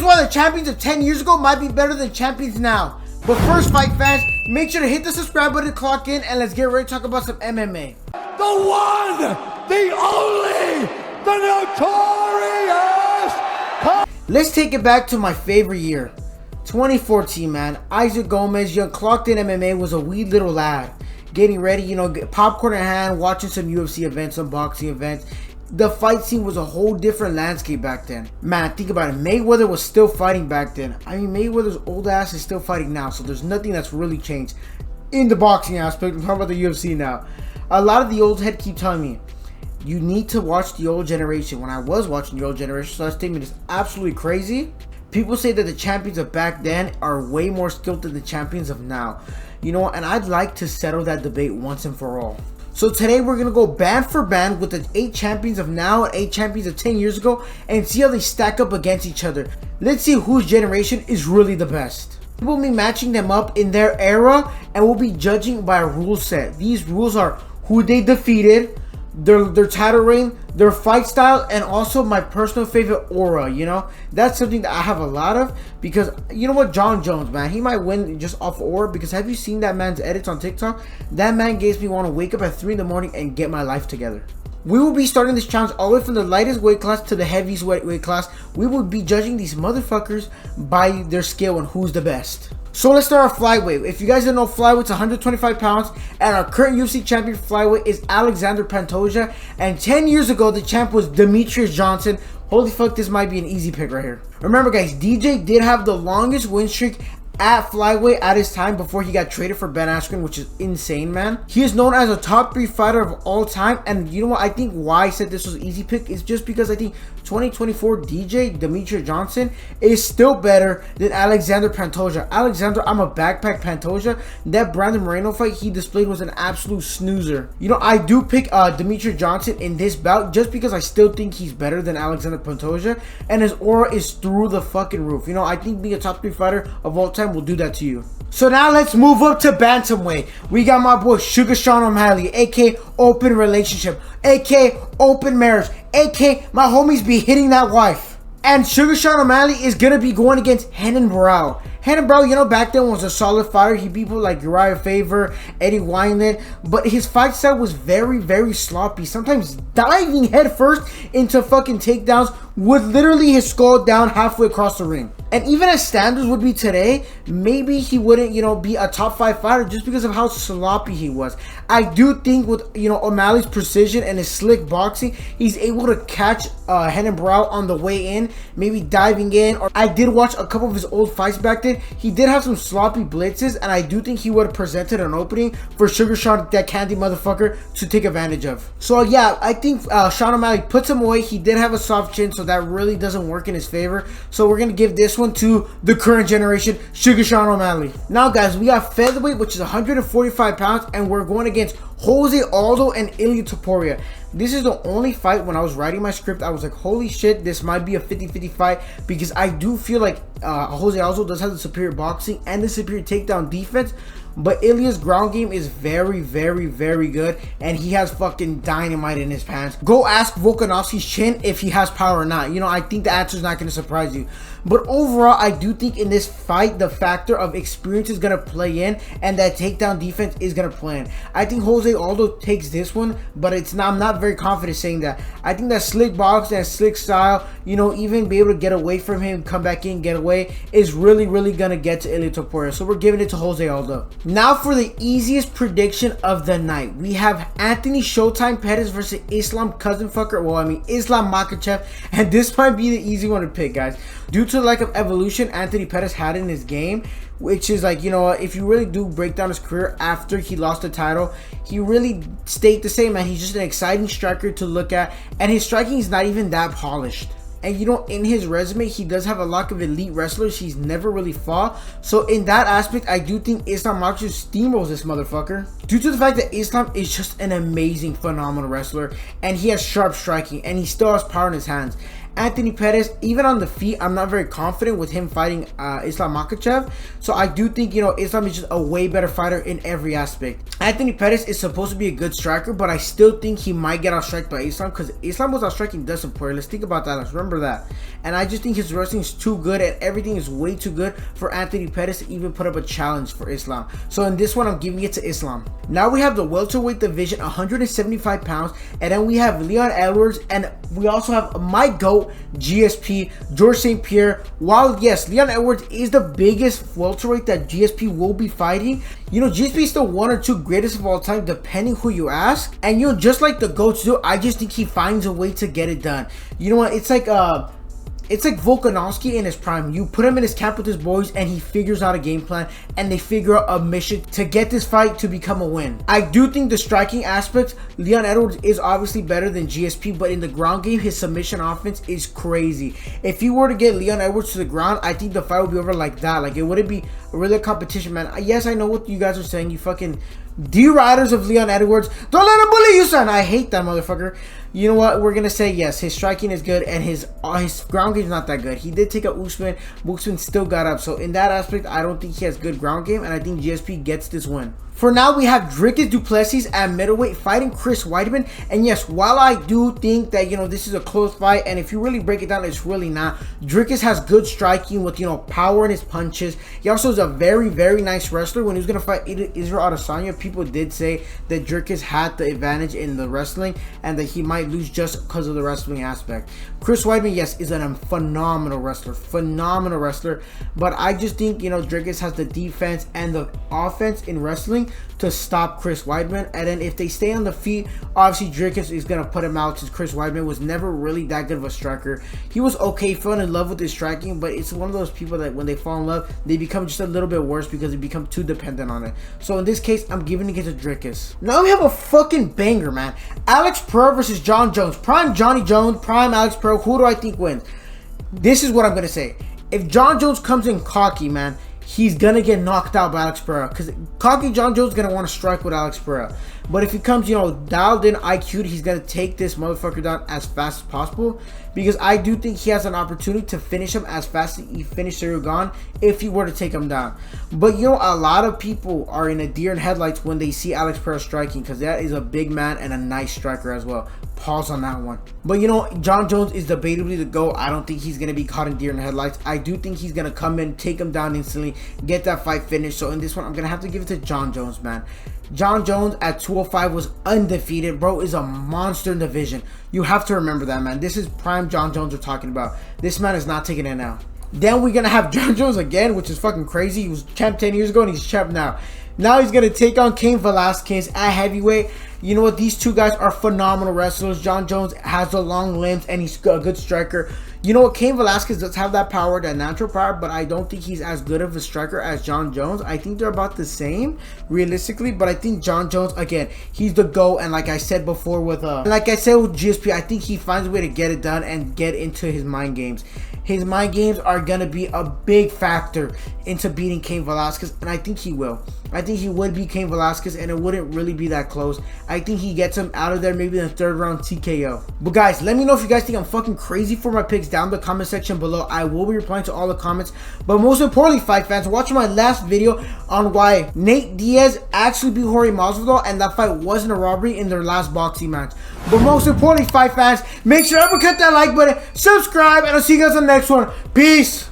why the champions of 10 years ago might be better than champions now. But first, fight fans, make sure to hit the subscribe button, clock in, and let's get ready to talk about some MMA. The one, the only, the notorious. Let's take it back to my favorite year, 2014, man. Isaac Gomez, young clocked in MMA, was a wee little lad. Getting ready, popcorn in hand, watching some UFC events, some boxing events. The fight scene was a whole different landscape back then. Man, think about it. Mayweather was still fighting back then. I mean, Mayweather's old ass is still fighting now, so there's nothing that's really changed in the boxing aspect. I'm talking about the UFC now. A lot of the old head keep telling me, you need to watch the old generation. When I was watching the old generation, so that statement is absolutely crazy. People say that the champions of back then are way more skilled than the champions of now. You know what? And I'd like to settle that debate once and for all. So today we're going to go band for band with the 8 champions of now and 8 champions of 10 years ago and see how they stack up against each other. Let's see whose generation is really the best. We'll be matching them up in their era and we'll be judging by a rule set. These rules are who they defeated, their title reign, their fight style, and also my personal favorite aura. That's something that I have a lot of, because you know what, John Jones, man, he might win just off aura, because have you seen that man's edits on TikTok? That man makes me want to wake up at 3 in the morning and get my life together. We will be starting this challenge all the way from the lightest weight class to the heaviest weight class. We will be judging these motherfuckers by their skill and who's the best. So let's start our flyweight. If you guys don't know, flyweight's 125 pounds, and our current UFC champion flyweight is Alexander Pantoja. And 10 years ago, the champ was Demetrius Johnson. Holy fuck, this might be an easy pick right here. Remember, guys, DJ did have the longest win streak at flyweight at his time before he got traded for Ben Askren, which is insane, man. He is known as a top 3 fighter of all time, and you know what, I think why I said this was an easy pick is just because I think 2024 DJ Demetrius Johnson is still better than Alexander Pantoja. Alexander, I'm a backpack Pantoja. That Brandon Moreno fight he displayed was an absolute snoozer. I do pick Demetrius Johnson in this bout just because I still think he's better than Alexander Pantoja, and his aura is through the fucking roof. I think being a top 3 fighter of all time will do that to you. So now let's move up to bantamweight. We got my boy Sugar Sean O'Malley, aka open relationship, aka open marriage, aka my homies be hitting that wife. And Sugar Sean O'Malley is gonna be going against Renan Barão. Renan Barão, back then was a solid fighter. He beat people like Uriah Faber, Eddie Wineland, but his fight style was very, very sloppy. Sometimes diving head first into fucking takedowns with literally his skull down halfway across the ring. And even as standards would be today, maybe he wouldn't, be a top 5 fighter just because of how sloppy he was. I do think with, O'Malley's precision and his slick boxing, he's able to catch Renan Barão on the way in, maybe diving in. Or I did watch a couple of his old fights back then. He did have some sloppy blitzes, and I do think he would have presented an opening for Sugar Sean, that candy motherfucker, to take advantage of. So yeah, I think Sean O'Malley puts him away. He did have a soft chin, so that really doesn't work in his favor. So we're going to give this one to the current generation, Sugar Sean O'Malley. Now guys, we got featherweight, which is 145 pounds, and we're going against Jose Aldo and Ilia Topuria. This is the only fight when I was writing my script, I was like, holy shit, this might be a 50-50 fight, because I do feel like Jose Aldo does have the superior boxing and the superior takedown defense, but Ilia's ground game is very, very, very good, and he has fucking dynamite in his pants. Go ask Volkanovski's chin if he has power or not. I think the answer is not going to surprise you. But overall, I do think in this fight, the factor of experience is going to play in, and that takedown defense is going to play in. I think Jose Aldo takes this one, but I'm not very confident saying that. I think that slick box, that slick style, even be able to get away from him, come back in, get away, is really, really going to get to Ilia Topuria. So we're giving it to Jose Aldo. Now for the easiest prediction of the night. We have Anthony Showtime Pettis versus Islam Islam Makhachev, and this might be the easy one to pick, guys. Due to the lack of evolution Anthony Pettis had in his game, which is like, if you really do break down his career after he lost the title, he really stayed the same, man. He's just an exciting striker to look at, and his striking is not even that polished. And in his resume, he does have a lot of elite wrestlers he's never really fought. So in that aspect, I do think Islam Makhachev steamrolls this motherfucker. Due to the fact that Islam is just an amazing, phenomenal wrestler, and he has sharp striking, and he still has power in his hands. Anthony Pettis, even on the feet, I'm not very confident with him fighting Islam Makhachev. So I do think, you know, Islam is just a way better fighter in every aspect. Anthony Pettis is supposed to be a good striker, but I still think he might get outstriked by Islam, because Islam was outstriking Dustin Poirier. Let's think about that. Let's remember that. And I just think his wrestling is too good, and everything is way too good for Anthony Pettis to even put up a challenge for Islam. So in this one, I'm giving it to Islam. Now we have the welterweight division, 175 pounds, and then we have Leon Edwards, and we also have my GOAT, GSP, George St. Pierre. While yes, Leon Edwards is the biggest welterweight that GSP will be fighting, you know, GSP is still one or two greatest of all time, depending who you ask. And you know, just like the GOATs do, I just think he finds a way to get it done. You know what? It's like Volkanovski in his prime. You put him in his camp with his boys and he figures out a game plan, and they figure out a mission to get this fight to become a win. I do think the striking aspect, Leon Edwards is obviously better than GSP, but in the ground game, his submission offense is crazy. If you were to get Leon Edwards to the ground, I think the fight would be over like that. Like, it wouldn't be a really competition, man. Yes, I know what you guys are saying, you fucking D-riders of Leon Edwards. Don't let him bully you, son. I hate that motherfucker. You know what? We're gonna say yes, his striking is good, and his ground game is not that good. He did take out Usman. Usman still got up. So in that aspect, I don't think he has good ground game, and I think GSP gets this win. For now, we have Dricus Du Plessis at middleweight fighting Chris Weidman. And yes, while I do think that, you know, this is a close fight, and if you really break it down, it's really not. Dricus has good striking with, you know, power in his punches. He also is a very, very nice wrestler. When he was going to fight Israel Adesanya, people did say that Dricus had the advantage in the wrestling and that he might lose just because of the wrestling aspect. Chris Weidman, yes, is a phenomenal wrestler. Phenomenal wrestler. But I just think, you know, Dricus has the defense and the offense in wrestling to stop Chris Weidman. And then if they stay on the feet, obviously Dricus is going to put him out, since Chris Weidman was never really that good of a striker. He was okay, fell in love with his striking, but it's one of those people that when they fall in love, they become just a little bit worse because they become too dependent on it. So in this case, I'm giving it to Dricus. Now we have a fucking banger, man. Alex Pereira versus John Jones. Prime Johnny Jones, prime Alex Pereira. Who do I think wins? This is what I'm going to say. If John Jones comes in cocky, man, he's gonna get knocked out by Alex Pereira, because cocky John Jones is gonna want to strike with Alex Pereira. But if he comes, you know, dialed in, IQ'd, he's gonna take this motherfucker down as fast as possible, because I do think he has an opportunity to finish him as fast as he finished Cyril Gane if he were to take him down. But you know, a lot of people are in a deer in headlights when they see Alex Pereira striking, because that is a big man and a nice striker as well. Pause on that one. But you know, John Jones is debatably the GOAT. I don't think he's going to be caught in deer in the headlights. I do think he's going to come in, take him down instantly, get that fight finished. So in this one, I'm going to have to give it to John Jones, man. John Jones at 205 was undefeated. Bro is a monster in the division. You have to remember that, man. This is prime John Jones we're talking about. This man is not taking it now. Then we're going to have John Jones again, which is fucking crazy. He was champ 10 years ago and he's champ now. Now he's going to take on Cain Velasquez at heavyweight. You know what? These two guys are phenomenal wrestlers. John Jones has the long limbs and he's a good striker. You know what? Cain Velasquez does have that power, that natural power, but I don't think he's as good of a striker as John Jones. I think they're about the same, realistically, but I think John Jones, again, he's the GOAT. And like I said before with GSP, I think he finds a way to get it done and get into his mind games. His mind games are going to be a big factor into beating Cain Velasquez, and I think he will. I think he would beat Cain Velasquez, and it wouldn't really be that close. I think he gets him out of there maybe in the third round TKO. But guys, let me know if you guys think I'm fucking crazy for my picks down in the comment section below. I will be replying to all the comments. But most importantly, fight fans, watch my last video on why Nate Diaz actually beat Jorge Masvidal, and that fight wasn't a robbery in their last boxing match. But most importantly, fight fans, make sure to cut that like button, subscribe, and I'll see you guys on the next one. Peace.